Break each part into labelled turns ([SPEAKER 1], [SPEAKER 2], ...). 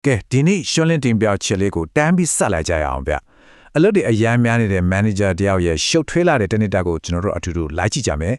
[SPEAKER 1] ကဲဒီနေ့ရှင်းလင်းတင်ပြချက်လေးကိုတန်းပြီးဆက်လိုက်ကြရအောင်ဗျအလုပ်တွေအရန်များနေတဲ့ manager တယောက်ရဲ့ရှုပ်ထွေးလာတဲ့တနေ့တာကိုကျွန်တော်တို့အထူးတူလိုက်ကြည့်ကြမယ်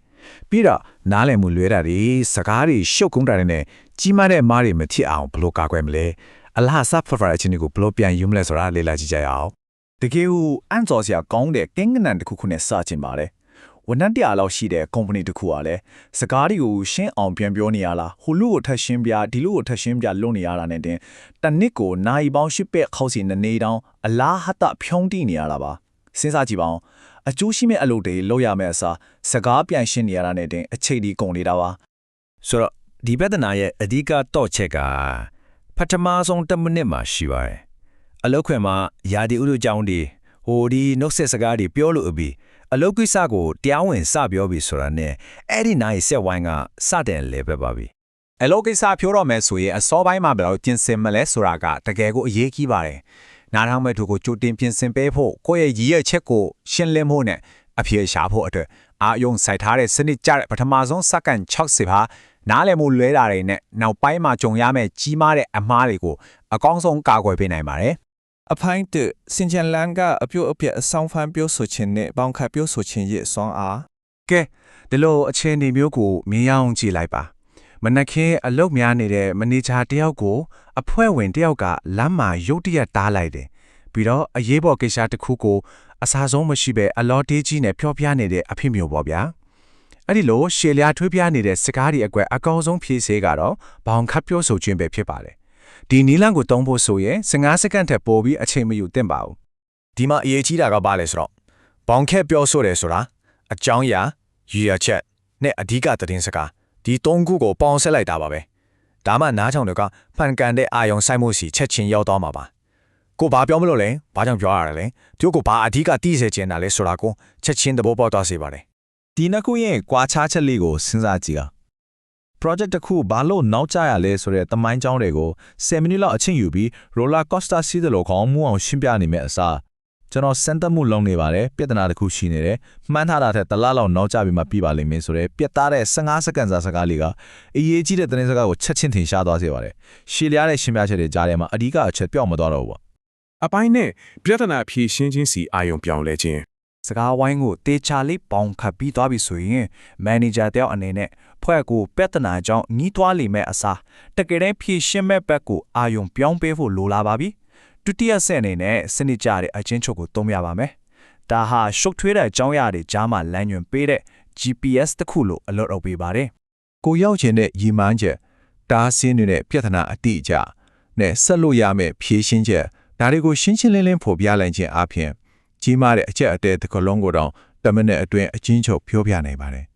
[SPEAKER 1] ပြီးတော့နားလည်မှုလွဲတာတွေစကားတွေရှုပ်ကုန်တာတွေနဲ့ကြီးမားတဲ့မားတွေမဖြစ်အောင်ဘလို့ကာကွယ်မလဲအလားဆပ်ဖဖရအချင်းကိုဘလို့ပြန်ယူမလဲဆိုတာလေ့လာကြည့်ကြရအောင်တ
[SPEAKER 2] ကယ်ကိုအန်စော်စရာကောင်းတဲ့ကင်းကနန်တစ်ခုခုနဲ့စချင်ပါတယ်ဝန်ထမ်းတရားလောက်ရှိတဲ့ company တစ်ခုကလည်းစကားတွေကိုရှင်းအောင်ပြန်ပြောနေရလားဟိုလူကိုထပ်ရှင်းပြဒီလူကိုထပ်ရှင်းပြလုပ်နေရတာနဲ့တင်တနစ်ကိုနိုင်ပေါင်း10ပဲ့ခောက်စီနေတောင်းအလားဟတဖြုံးတိနေရတာပါစဉ်းစားကြည့်ပါဦးအကျိုးရှိမဲ့အလုပ်တွေလုပ်ရမယ့်အစားစကားပြန်ရှင်းနေရတာနဲ့တင်အချိန်ဒီကုန်နေတာပါဆ
[SPEAKER 3] ိုတော့ဒီပြဿနာရဲ့အဓိကတော့ချက်ကပထမဆုံး10မိနစ်မှာရှိပါတယ်အလုပ်ခွင်မှာယာဒီဥတို့ကြောင်းဒီဟိုဒီနှုတ်ဆက်စကားတွေပြောလို့အပြီးအလုပ်ကိစ္စကိုတရားဝင်စပြောပြီးဆိုတာနဲ့အဲ့ဒီနိုင်ဆက်ဝိုင်းကစတင်လဲပဲပါပြီအ
[SPEAKER 2] လုပ်ကိစ္စပြောတော့မယ်ဆိုရင်အစောပိုင်းမှာဘယ်လိုကျင်စင်မလဲဆိုတာကတကယ်ကိုအရေးကြီးပါတယ်နားထောင်မဲ့သူကိုကြိုတင်ပြင်ဆင်ပေးဖို့ကိုယ့်ရဲ့ရည်ရွယ်ချက်ကိုရှင်းလင်းဖို့နဲ့အဖြေရှာဖို့အတွက်အာယုံစိုက်ထားတဲ့စနစ်ကြတဲ့ပထမဆုံးစက္ကန့်60ဟာနားလည်မှုလွဲတာတွေနဲ့နောက်ပိုင်းမှာကြုံရမယ့်ကြီးမားတဲ့အမှားတွေကိုအကောင်းဆုံးကာကွယ်ပေးနိုင်ပါတယ်
[SPEAKER 4] အဖိုင်းတဲ့စင်ချန်လန်ကအပြုတ်အပြက်အဆောင်ဖန်ပြောဆိုခြင်းနဲ့ပေါင်းခတ်ပြောဆိုခြင်းရဲ့စွမ်းအား
[SPEAKER 1] ကဲဒီလိုအခြေအနေမျိုးကိုမြင်ရအောင်ကြည့်လိုက်ပါမနက်ခင်းအလုပ်များနေတဲ့မန်နေဂျာတယောက်ကိုအဖွဲ့ဝင်တယောက်ကလမ်းမှာရုတ်တရက်တားလိုက်တယ်ပြီးတော့အရေးပေါ်ကိစ္စတစ်ခုကိုအစားဆုံးမရှိပဲအလော်တေးကြီးနဲ့ဖျော်ပြနေတဲ့အဖြစ်မျိုးပေါ့ဗျာအဲ့ဒီလိုရှေ့လျားထွေးပြနေတဲ့စကားတွေအကွက်အကောင်းဆုံးဖြည့်ဆေးကတော့ဘောင်ခတ်ပြောဆိုခြင်းပဲဖြစ်ပါတယ်ဒီနီလန်ကိုတုံးဖို့ဆိုရင်15စက္ကန့်ထက်ပိုပြီးအချိန်မယူသင့်ပါဘူးဒ
[SPEAKER 2] ီမှာအရေးကြီးတာကဘာလဲဆိုတော့ဘောင်ခက်ပြောဆိုတယ်ဆိုတာအကြောင်းအရာရည်ရွယ်ချက်နဲ့အဓိကသတင်းစကားဒီ၃ခုကိုပေါင်းစပ်လိုက်တာပါပဲဒါမှနားချောင်တွေကဖန်ကန်တဲ့အာယုံစိုက်မှုစီချက်ချင်းရောက်သွားမှာပါကိုဘာပြောမလို့လဲဘာကြောင့်ပြောရတာလဲသူကိုဘာအဓိကတိစေချင်တာလဲဆိုတာကိုချက်ချင်းသဘောပေါက်သွားစေပါတယ်ဒ
[SPEAKER 4] ီနှစ်ခုရဲ့ကွာခြားချက်လေးကိုစဉ်းစားကြည့်အောင် project တစ်ခုဘာလို့နောက်ကျရလဲဆိုတဲ့သမိုင်းကြောင်းတွေကို10မိနစ်လောက်အချိန်ယူပြီး roller coaster စီးတယ်လို့ခေါင်းမူအောင်ရှင်းပြနိုင်မယ့်အစားကျွန်တော်စမ်းသပ်မှုလုပ်နေပါတယ်ပြဿနာတစ်ခုရှိနေတယ်မှန်းထားတာထက်တလားလောက်နောက်ကျပြီးမှပြီးပါလိမ့်မယ်ဆိုတော့ပြတ်သားတဲ့15စက္ကန့်စာစကားလေးကအရေးကြီးတဲ့သတင်းစကားကိုချက်ချင်းထင်ရှားသွားစေပါတယ်ရှည်လျားတဲ့ရှင်းပြချက်တွေကြားထဲမှာအဓိကအချက်ပြောင်းမသွားတော့ဘူးပေါ့အ
[SPEAKER 5] ပိုင်းနဲ့ပြဿနာဖြေရှင်းခြင်းစီအာယုံပြောင်းလဲခြင်း
[SPEAKER 2] စကားဝိုင်းကိုတေချာလေးပေါင်ခတ်ပြီးသွားပြီဆိုရင်မန်နေဂျာတယောက်အနေနဲ့ဖွဲ့ကိုပြဿနာကြောင့်ညီးတွားလိမ့်မဲ့အစားတကယ်တမ်းဖြေရှင်းမဲ့ဘက်ကိုအာယုံပြောင်းပေးဖို့လိုလာပါပြီဒုတိယဆက်အနေနဲ့စနစ်ကြတဲ့အချင်းချုပ်ကိုသုံးရပါမယ်ဒါဟာရှုပ်ထွေးတဲ့အကြောင်းအရာတွေကြားမှာလမ်းညွှန်ပေးတဲ့ GPS တစ်ခုလို့အလုပ်လုပ်ပေးပါတယ်
[SPEAKER 1] ကိုရောက်ချင်တဲ့ရည်မှန်းချက်တားဆင်းနေတဲ့ပြဿနာအတိအကျနဲ့ဆက်လို့ရမယ့်ဖြေရှင်းချက်ဒါတွေကိုရှင်းရှင်းလင်းလင်းဖော်ပြလိုက်ခြင်းအပြင်ကြီးမားတဲ့အချက်အတဲတစ်ခုလုံးကိုတော့10မိနစ်အတွင်းအချင်းချုပ်ပြောပြနိုင်ပါတယ်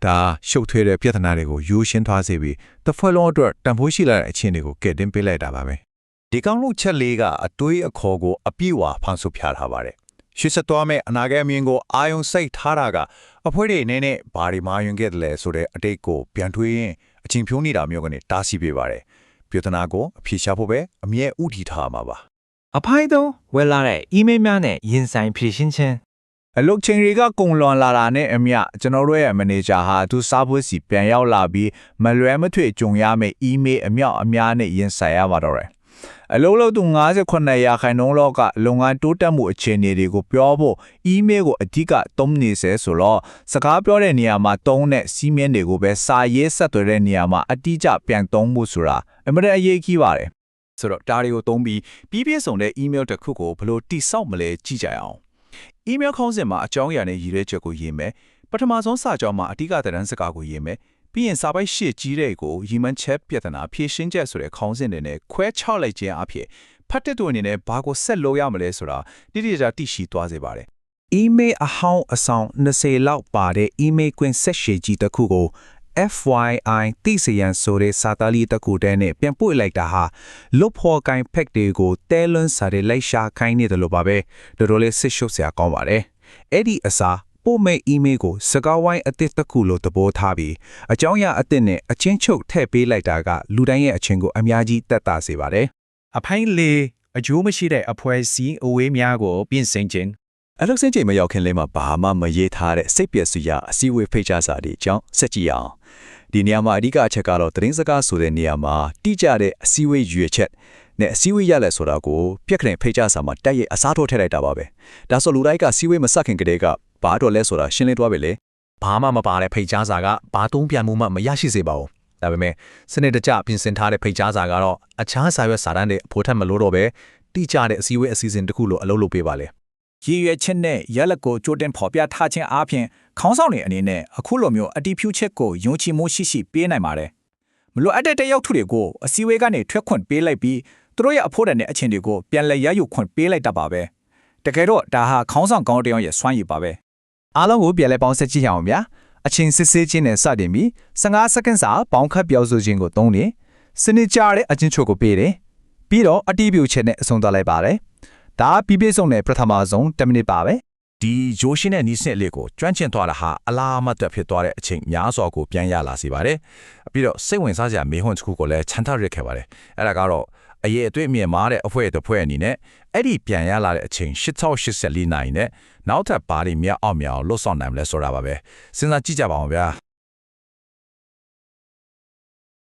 [SPEAKER 1] ဒါရှုပ်ထွေးတဲ့ပြဿနာတွေကိုယူရှင်းသွားစေပြီးတစ်ဖွဲ့လုံးအတွက်တန်ဖိုးရှိလာတဲ့အခြေအနေကိုကဲတင်ပေးလိုက်တာပါပဲ
[SPEAKER 2] ဒီကောင်းလို့ချက်လေးကအတွေးအခေါ်ကိုအပြည့်အဝဖန်ဆုပ်ပြထားပါတယ်ရှစ်ဆက်သွားမဲ့အနာဂတ်အမြင်ကိုအာယုံစိတ်ထားတာကအဖွဲတွေနဲ့ဘာတွေမာယွင်ခဲ့တယ်လဲဆိုတဲ့အတိတ်ကိုပြန်တွေးရင်အချင်းဖြိုးနေတာမျိုးကနေတားဆီးပေးပါတယ်ပြဿနာကိုအဖြေရှာဖို့ပဲအမြဲဥတီထားမှာပါ
[SPEAKER 6] အဖိုင်းတော့ဝယ်လာတဲ့ email များနဲ့ရင်ဆိုင်ဖြည့်ရှင်းခြင်း
[SPEAKER 2] အလုပ်ချိန်တွေကကုန်လွန်လာတာနဲ့အမျှကျွန်တော်တို့ရဲ့မန်နေဂျာဟာသူစားဖို့စီပြန်ရောက်လာပြီးမလွဲမသွေကြုံရမယ့် email အမြောက်အများနဲ့ရင်ဆိုင်ရပါတော့တယ်အလုပ်လုပ်သူ58ရာခိုင်နှုန်းလောက်ကလုပ်ငန်းတိုးတက်မှုအခြေအနေတွေကိုပြောဖို့ email ကိုအဓိကသုံးနေစေဆိုတော့စကားပြောတဲ့နေရာမှာသုံးတဲ့စီးမြင်တွေကိုပဲစာရေးဆက်သွယ်တဲ့နေရာမှာအတိအကျပြန်သုံးဖို့ဆိုတာအမှန်တအရေးကြီးပါတယ်ဆိုတော့ဒါတွေကိုသုံးပြီးပြည့်စုံတဲ့ email တစ်ခုကိုဘယ်လိုတိစောက်မလဲကြည့်ကြအောင် email ခေါင်းစဉ်မှာအကြောင်းအရာနဲ့ရည်ရွယ်ချက်ကိုရေးမယ်ပထမဆုံးစာကြောင်းမှာအဓိကသတင်းစကားကိုရေးမယ်ပြီးရင်စာပိုက်ရှစ်ကြီးတဲ့ကိုရီမန်ချက်ပြဿနာဖြေရှင်းချက်ဆိုတဲ့ခေါင်းစဉ်တွေနဲ့ခွဲခြောက်လိုက်ခြင်းအဖြစ်ဖတ်တဲ့သူအနေနဲ့ဘာကိုဆက်လို့ရမလဲဆိုတာတိတိကျကျသိရှိသွားစေပါတယ် email အဟောင်းအဆောင်20လောက်ပါတဲ့ email ကွင်းဆက်ရှည်ကြီးတစ်ခုကို FYI သိစေရန်ဆိုတဲ့စာသားလေးတစ်ခုတည်းနဲ့ပြန်ပို့လိုက်တာဟာလုတ်ဖော်ကိုင်ဖက်တွေကိုတဲလွန်းစာတွေလိုက်ရှာခိုင်းနေတယ်လို့ပါပဲတော်တော်လေးဆစ်ရှုပ်စရာကောင်းပါတယ်အဲ့ဒီအစားပို့မဲ့ email ကိုစကားဝိုင်းအသစ်တစ်ခုလို့သဘောထားပြီးအကြောင်းအရာအသစ်နဲ့အချင်းချုပ်ထည့်ပေးလိုက်တာကလူတိုင်းရဲ့အချင်းကိုအများကြီးတက်တာစေပါတယ်
[SPEAKER 3] အဖိုင်းလေးအကျိုးမရှိတဲ့အဖွဲစီးအဝေးများကိုပြင်ဆင်ခြင်းအ
[SPEAKER 2] လုပ်စင်းချိန်မရောက်ခင်လေးမှာဘာမှမရေးထားတဲ့စိတ်ပျက်စရာအစည်းအဝေးဖိတ်ကြားစာတွေအကြောင်းဆက်ကြည့်အောင်
[SPEAKER 7] ဒီနေရာမှာအဓိကအချက်ကတော့သတင်းစကားဆိုတဲ့နေရာမှာတိကျတဲ့အစည်းအဝေးရွေချက်နဲ့အစည်းအဝေးရလဲဆိုတာကိုပြက်ခရင်ဖိတ်ကြားစာမှာတက်ရဲ့အစားထိုးထည့်လိုက်တာပါပဲဒါဆိုလူတိုင်းကအစည်းအဝေးမစခင်ကတည်းကဘာတော့လဲဆိုတာရှင်းလင်းသွားပြီလေ
[SPEAKER 4] ဘာမှမပါတဲ့ဖိတ်ကြားစာကဘာတုံးပြန်မှုမှမရရှိစေပါဘူးဒါပေမဲ့စနစ်တကျပြင်ဆင်ထားတဲ့ဖိတ်ကြားစာကတော့အခြားစာရွက်စာတမ်းတွေအဖို့ထက်မလို့တော့ပဲတိကျတဲ့အစည်းအဝေးအစီအစဉ်တစ်ခုလိုအလုပ်လုပ်ပေးပါလေ
[SPEAKER 2] ရည်ရွယ်ချက်နဲ့ရလက်ကိုကြိုတင်ဖော်ပြထားခြင်းအပြင်ခေါင်းဆောင်တွေအနေနဲ့အခုလိုမျိုးအတီးဖြူချက်ကိုယုံကြည်မှုရှိရှိပေးနိုင်ပါတယ်မလို့အပ်တဲ့တယောက်ထုတွေကိုအစည်းအဝေးကနေထွက်ခွင့်ပေးလိုက်ပြီးသူတို့ရဲ့အဖို့တန်တဲ့အချင်းတွေကိုပြန်လည်ရယူခွင့်ပေးလိုက်တာပါပဲတကယ်တော့ဒါဟာခေါင်းဆောင်ကောင်းတယောက်ရဲ့စွမ်းရည်ပါပဲ
[SPEAKER 1] အားလုံးကိုပြန်လဲပေါင်းဆက်ကြည့်ရအောင်ဗျာအချင်းစစ်ဆေးခြင်းနဲ့စတင်ပြီး15စက္ကန့်စာပေါင်းခတ်ပြောဆိုခြင်းကိုသုံးတယ်စနစ်ကျတဲ့အချင်းချုပ်ကိုပေးတယ်ပြီးတော့အတီးပြူချက်နဲ့အဆုံးသတ်လိုက်ပါတယ်ဒါပြီးပြည့်စုံတဲ့ပထမဆုံး10မိနစ်ပါပဲ
[SPEAKER 4] ဒီဂျိုးရှင်းတဲ့နီးစနစ်လေးကိုကျွမ်းကျင်သွားတာဟာအလားအမတ်တက်ဖြစ်သွားတဲ့အချိန်များစွာကိုပြန်ရလာစေပါတယ်ပြီးတော့စိတ်ဝင်စားစရာမေးခွန်းတစ်ခုကိုလည်းချန်ထားရခဲ့ပါတယ်အဲ့ဒါကတော့အရေးအတွေ့အမြင်မားတဲ့အဖွဲ့တစ်ဖွဲ့အနေနဲ့အဲ့ဒီပြန်ရလာတဲ့အချိန်8084နိုင်နဲ့နောက်ထပ်ဘာတွေများအောင်လွတ်ဆောင်နိုင်မလဲဆိုတာပါပဲစဉ်းစားကြည့်ကြပါဦးဗျာ